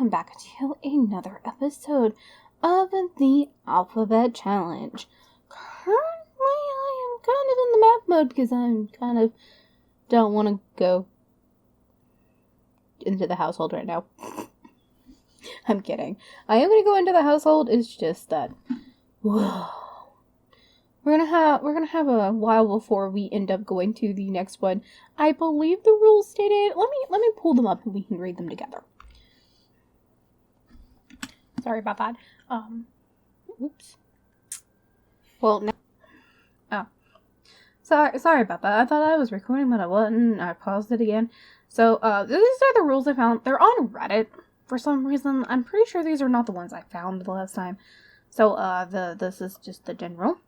welcome back to another episode of the Alphabet Challenge. Currently, I am kind of in the map mode because I don't want to go into the household right now. I'm kidding. I am going to go into the household, it's just that, whoa. We're gonna have a while before we end up going to the next one. I believe the rules stated. Let me pull them up and we can read them together. Sorry about that. Oops. Well, now, oh, sorry about that. I thought I was recording, but I wasn't. I paused it again. So, these are the rules I found. They're on Reddit for some reason. I'm pretty sure these are not the ones I found the last time. So, this is just the general.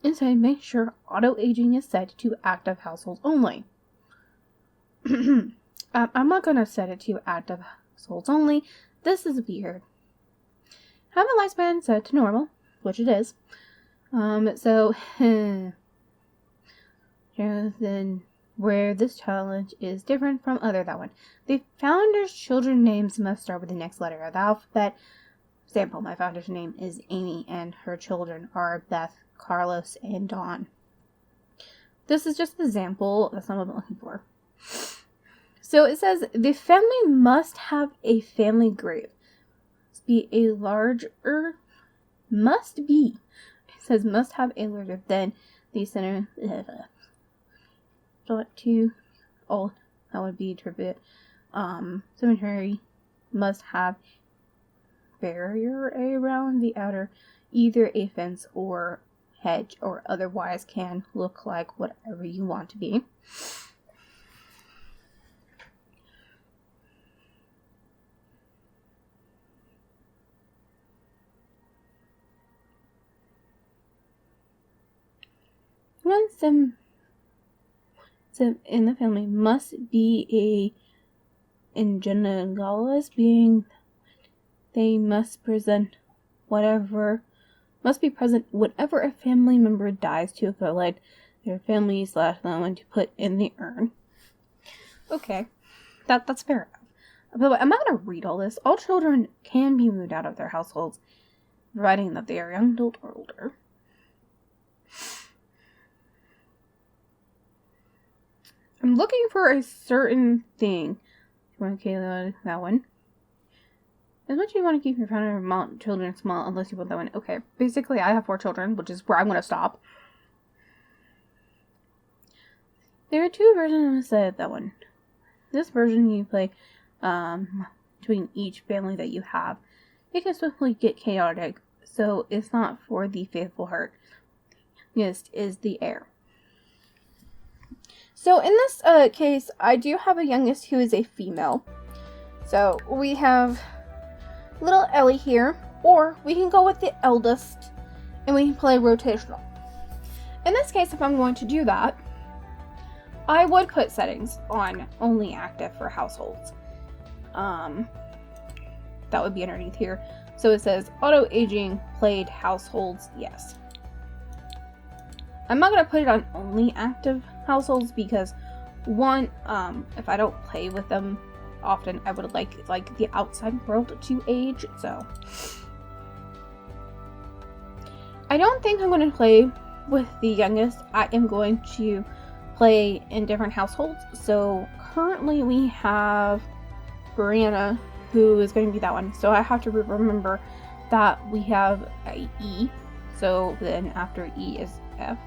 It says make sure auto aging is set to active households only. I'm not gonna set it to active households only. This is weird. Have a lifespan set to normal, which it is. Then where this challenge is different from that one. The founder's children names must start with the next letter of the alphabet. Example, my founder's name is Amy, and her children are Beth, Carlos, and Dawn. This is just an example. That's not what I'm looking for. So it says, the family must have a family grave. Must have a larger than the center. That would be tribute. Cemetery must have barrier around the outer, either a fence or hedge, or otherwise can look like whatever you want to be. One in the family must be a ingenuous being. They must be present whenever a family member dies to collect their family / loved one to put in the urn. Okay, that's fair enough. But I'm not going to read all this. All children can be moved out of their households, providing that they are young adult or older. I'm looking for a certain thing. You want to that one? As much as you want to keep your family children small, unless you want that one. Okay, basically I have 4 children, which is where I'm going to stop. There are 2 versions of that one. This version you play between each family that you have. It can swiftly get chaotic, so it's not for the faithful heart. Youngest is the heir. So in this case, I do have a youngest who is a female. So we have little Ellie here, or we can go with the eldest and we can play rotational. In this case, if I'm going to do that, I would put settings on only active for households. That would be underneath here. So it says auto aging played households, yes. I'm not going to put it on only active households because one, if I don't play with them often, I would like the outside world to age, so I don't think I'm going to play with the youngest. I am going to play in different households. So currently we have Brianna, who is going to be that one, so I have to remember that we have a E, so then after E is F.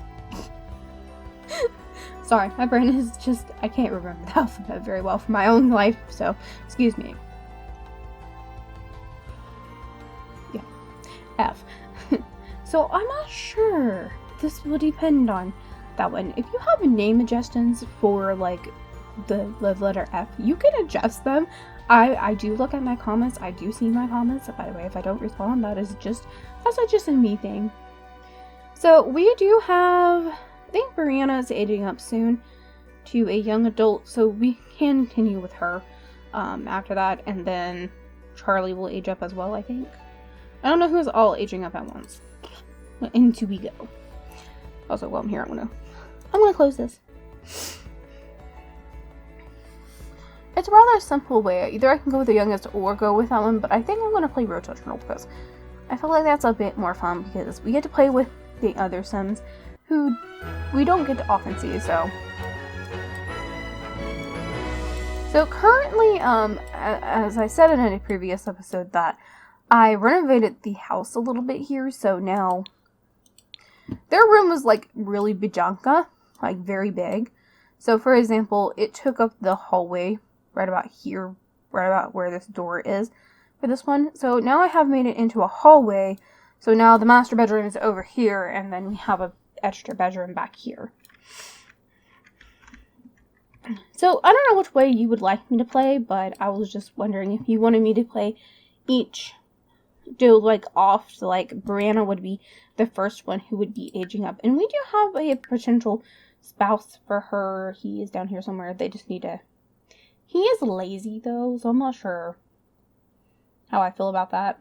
Sorry, my brain is just, I can't remember the alphabet very well for my own life, so excuse me. Yeah, F. So I'm not sure. This will depend on that one. If you have name adjustments for like the letter F, you can adjust them. I do look at my comments. I do see my comments. By the way, if I don't respond, that's just a me thing. So we do have, I think Brianna is aging up soon to a young adult, so we can continue with her after that, and then Charlie will age up as well, I think. I don't know who's all aging up at once. Into we go. Also, while I'm here, I'm gonna close this. It's a rather simple way. Either I can go with the youngest or go with that one, but I think I'm going to play rotational because I feel like that's a bit more fun because we get to play with the other Sims who we don't get to often see, so. So currently, as I said in a previous episode, that I renovated the house a little bit here, so now their room was like really bajanka, like very big. So for example, it took up the hallway right about here, right about where this door is for this one. So now I have made it into a hallway. So now the master bedroom is over here, and then we have a extra bedroom back here. So I don't know which way you would like me to play, but I was just wondering if you wanted me to play each, do like off, so like Brianna would be the first one who would be aging up. And we do have a potential spouse for her. He is down here somewhere. They just need to, he is lazy though, so I'm not sure how I feel about that.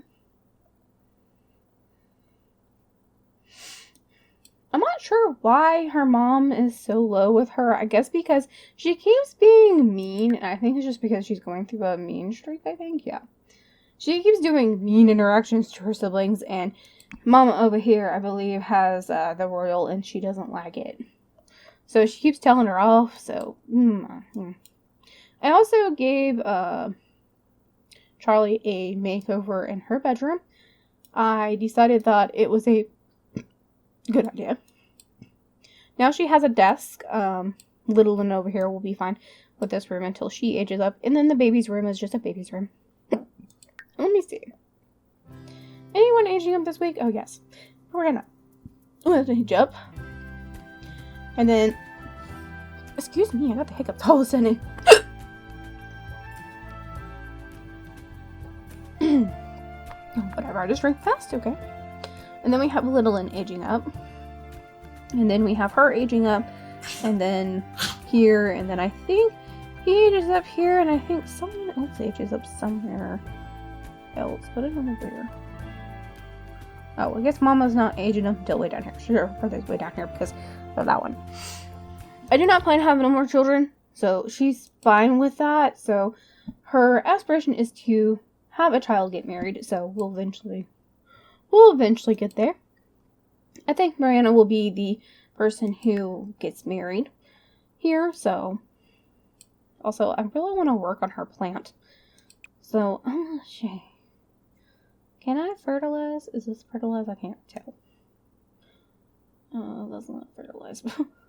I'm not sure why her mom is so low with her. I guess because she keeps being mean, and I think it's just because she's going through a mean streak, I think, yeah. She keeps doing mean interactions to her siblings, and Mama over here, I believe, has the royal, and she doesn't like it. So she keeps telling her off, so, I also gave Charlie a makeover in her bedroom. I decided that it was a good idea. Now she has a desk. Little Lynn over here will be fine with this room until she ages up. And then the baby's room is just a baby's room. Let me see. Anyone aging up this week? Oh, yes. We're gonna age up. And then, excuse me, I got the hiccups all of a sudden. Whatever, I just drink fast, okay? And then we have Little Lynn aging up. And then we have her aging up. And then here. And then I think he ages up here. And I think someone else ages up somewhere else. But I don't know where. Oh, I guess Mama's not aging up until way down here. Sure, her birthday's way down here because of that one. I do not plan to have no more children. So she's fine with that. So her aspiration is to have a child, get married. So we'll eventually get there. I think Mariana will be the person who gets married here, so also I really want to work on her plant. So can I fertilize? Is this fertilize? I can't tell. That's not fertilize.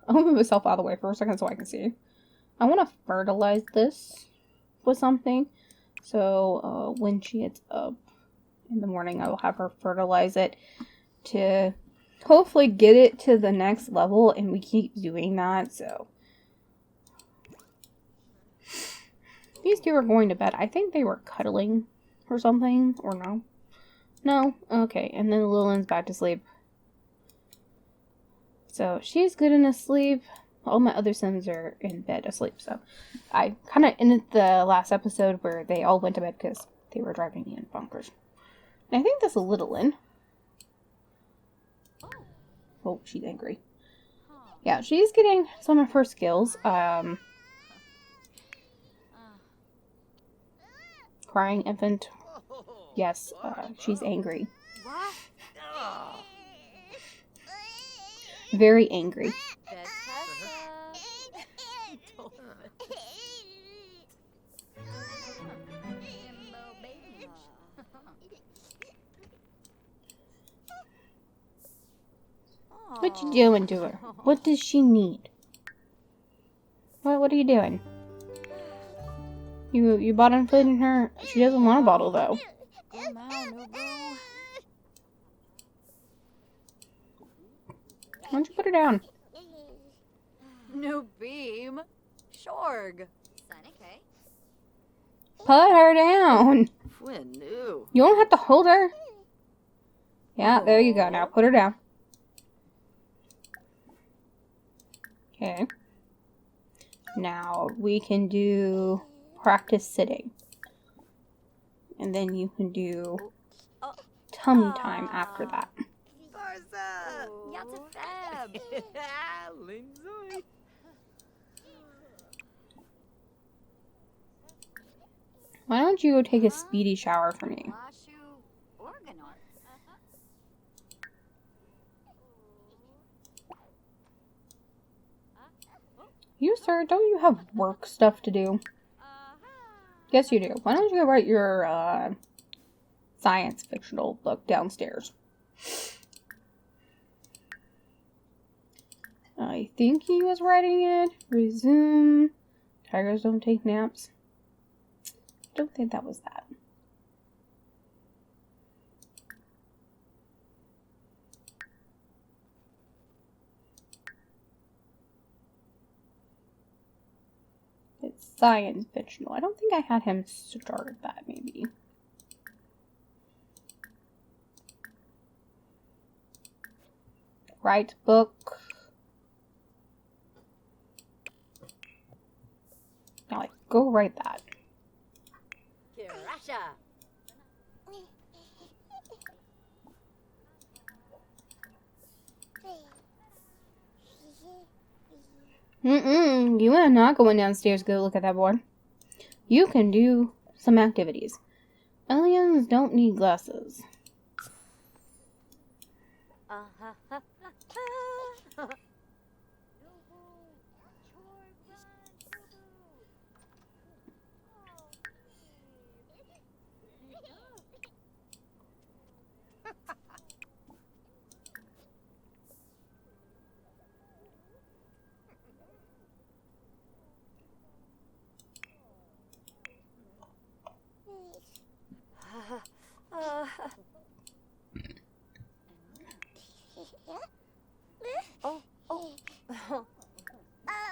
I'll move myself out of the way for a second so I can see. I want to fertilize this with something. So when she gets up in the morning, I will have her fertilize it to hopefully get it to the next level, and we keep doing that, so. These two are going to bed. I think they were cuddling or something, or no? No? Okay, and then Lillian's back to sleep. So, she's good and asleep. All my other Sims are in bed asleep, so. I kind of ended the last episode where they all went to bed because they were driving me in bonkers. And I think that's Little Lynn. Oh, she's angry. Yeah, she's getting some of her skills. Crying infant. Yes, she's angry. Very angry. What you doing to her? What does she need? What are you doing? You bottom feeding her? She doesn't want a bottle though. Why don't you put her down? No beam. Shorg. Put her down. You don't have to hold her. Yeah, there you go. Now put her down. Okay. Now we can do practice sitting. And then you can do tummy time after that. Why don't you go take a speedy shower for me? You, sir, don't you have work stuff to do? Yes, you do. Why don't you go write your, science fictional book downstairs? I think he was writing it. Resume. Tigers don't take naps. Don't think that was that. It's science fictional. I don't think I had him start that, maybe. Write book. Now, like, go write that. You are not going downstairs to go look at that board. You can do some activities. Aliens don't need glasses.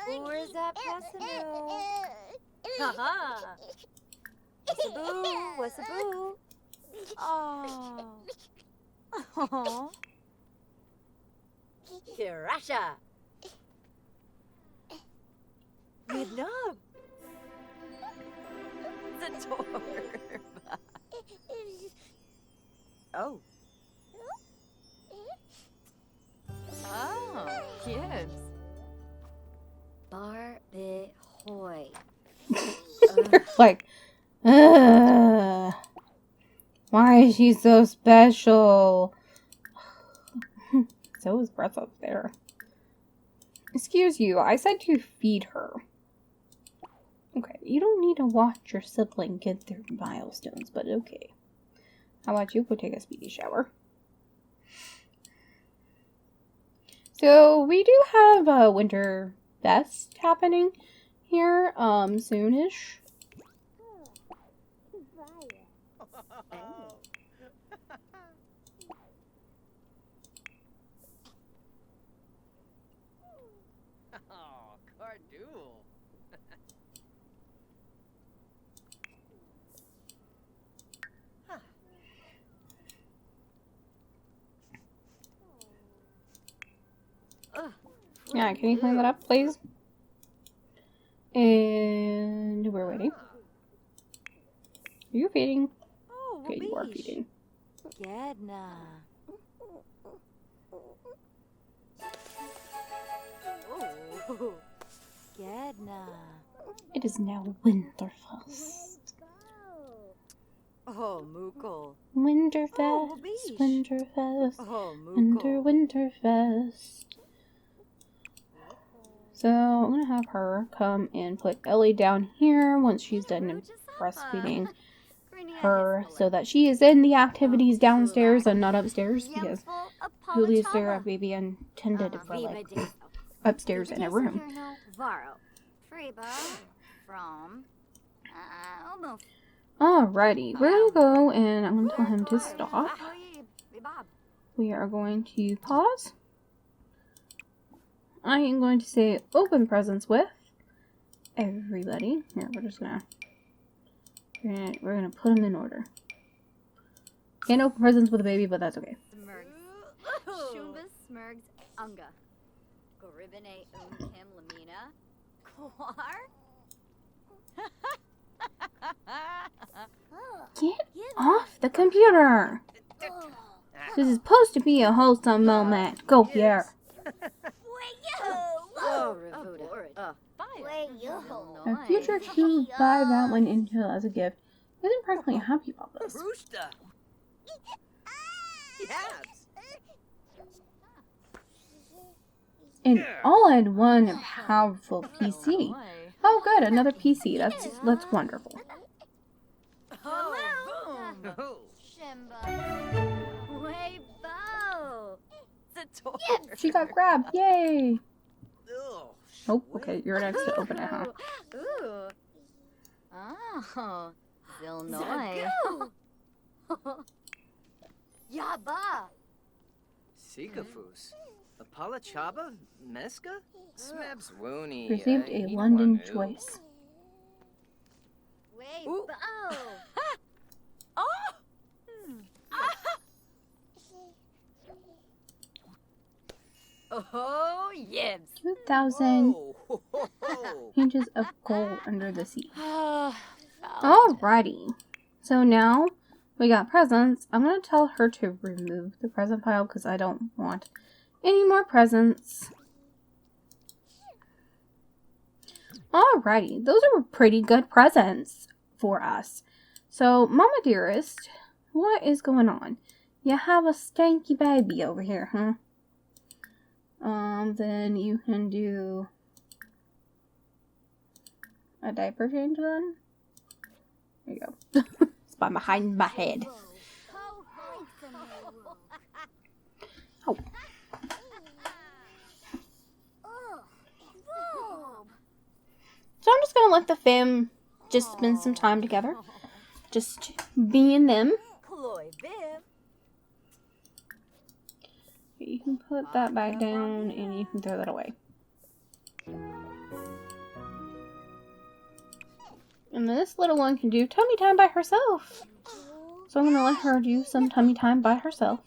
Where's that passenger? Haha! What's a boo? What's a boo? Oh. Oh. Kirasha. Midnub. The door. Oh. Oh, kids. Barbie hoy. They're like, ugh. Why is she so special? So is breath up there. Excuse you, I said to feed her. Okay, you don't need to watch your sibling get their milestones, but okay. How about you go take a speedy shower? So, we do have a winter fest happening here, soonish. Oh, Cardool. Yeah, can you clean that up, please? And we're waiting. Are you feeding? Oh, Okay, you are feeding. Gedna. Oh, Gedna. It is now Winterfest. Oh, Mukul. Winterfest, Oh, Wabish. Winterfest, Oh, Mukul. Winterfest. So I'm gonna have her come and put Ellie down here once she's done breastfeeding her, so that she is in the activities downstairs and not upstairs, because who leaves their baby untended for like upstairs in a room. Alrighty, we're gonna go and I'm gonna tell him to stop. We are going to pause. I am going to say open presents with everybody. Here, we're gonna put them in order. Can't open presents with a baby, but that's okay. Shumbas Smurgs Unga. Goribine Kim Lamina. Kwar? Get off the computer! This is supposed to be a wholesome moment. Go here. A future to buy that one into as a gift. isn't practically happy about this. Rooster. Yabs. An all-in-one and powerful PC. Oh, good, another PC. That's wonderful. Hello. Oh. Shimba. Way bow. Sator. She got grabbed. Yay! Oh, Oh, okay. You're next to open it, huh? Ooh. Oh. Zilnoy. Yaba. Sikafus. Apala Chaba? Meska? Smebs Woony. Received a London choice. Way Ooh. bow. Oh, yibs. 2,000 Oh. inches of gold under the sea. Oh. Alrighty. So now we got presents. I'm going to tell her to remove the present pile because I don't want any more presents. Alrighty. Those are pretty good presents for us. So, Mama Dearest, what is going on? You have a stanky baby over here, huh? Then you can do a diaper change then. There you go. It's by behind my head. Oh. So I'm just gonna let the fam just spend some time together. Just being them. You can put that back down and you can throw that away. And this little one can do tummy time by herself. So I'm going to let her do some tummy time by herself.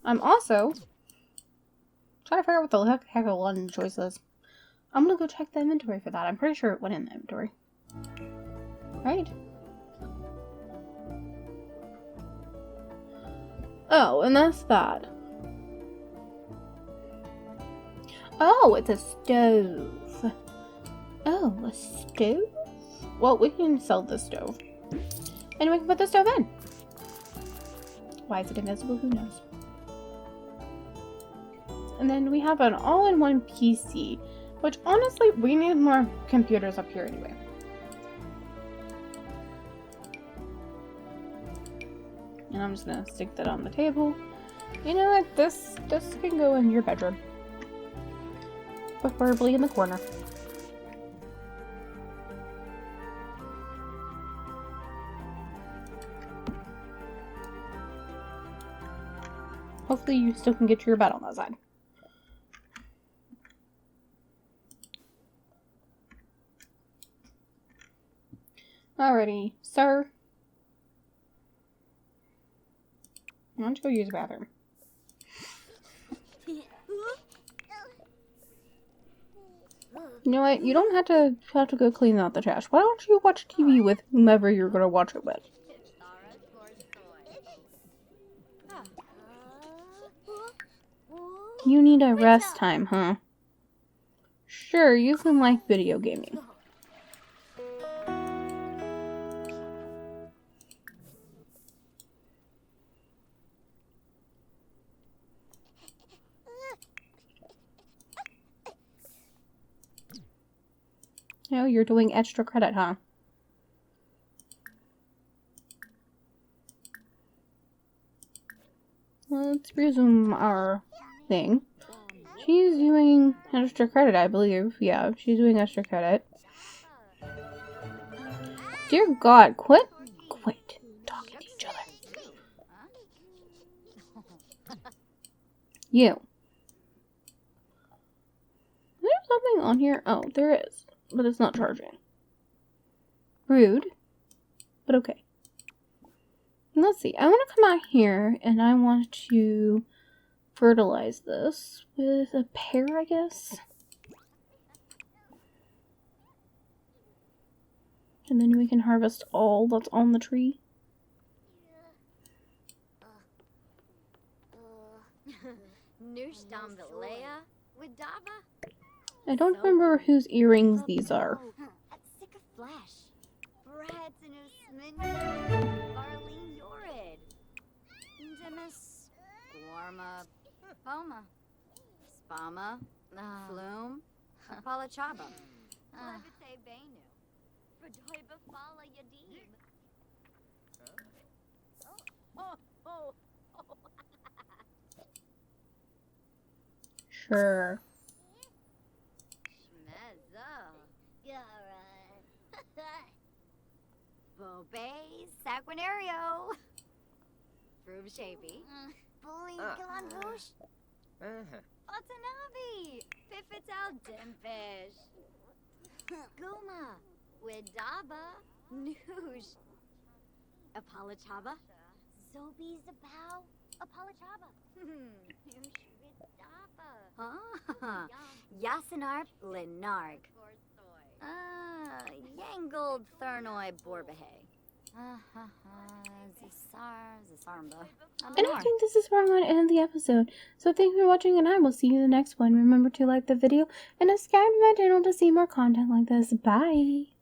I'm also trying to figure out what the heck a London choice is. I'm going to go check the inventory for that. I'm pretty sure it went in the inventory. Right? Oh, and that's that. Oh, it's a stove. Oh, a stove? Well, we can sell the stove. And we can put the stove in. Why is it invisible? Who knows? And then we have an all-in-one PC, which honestly, we need more computers up here anyway. And I'm just gonna stick that on the table. You know what? This can go in your bedroom. Preferably in the corner. Hopefully you still can get to your bed on that side. Alrighty, sir. Why don't you go use the bathroom? You know what? You don't have to go clean out the trash. Why don't you watch TV with whomever you're gonna watch it with? You need a rest time, huh? Sure, you can like video gaming. Oh, you're doing extra credit, huh? Let's resume our thing. She's doing extra credit, I believe. Yeah, she's doing extra credit. Dear God, quit talking to each other. You. Is there something on here? Oh, there is. But it's not charging. Rude. But okay. Let's see. I want to come out here and I want to fertilize this with a pear, I guess. And then we can harvest all that's on the tree. I don't remember whose earrings these are. Bratinus Mini. Barlene Yorid. Dimus. Guarma. Poma. Spama. Flume. Palachaba. Levite Benu. Fredoiba Fala Yadim. Oh. Sure. Schmezza. Bobe Sanguinario. Frub Shavy. Bully Galanbush. Otanavi. Pifital Dimfish. Guma. Widaba. Noosh. Apalachaba. Zobi Zabao. Apalachaba. Noosh Widaba. Yasinarp Linarg. Yangled Thernoi Borbehe. Zasarmba. And I think this is where I'm going to end the episode. So thank you for watching, and I will see you in the next one. Remember to like the video and subscribe to my channel to see more content like this. Bye!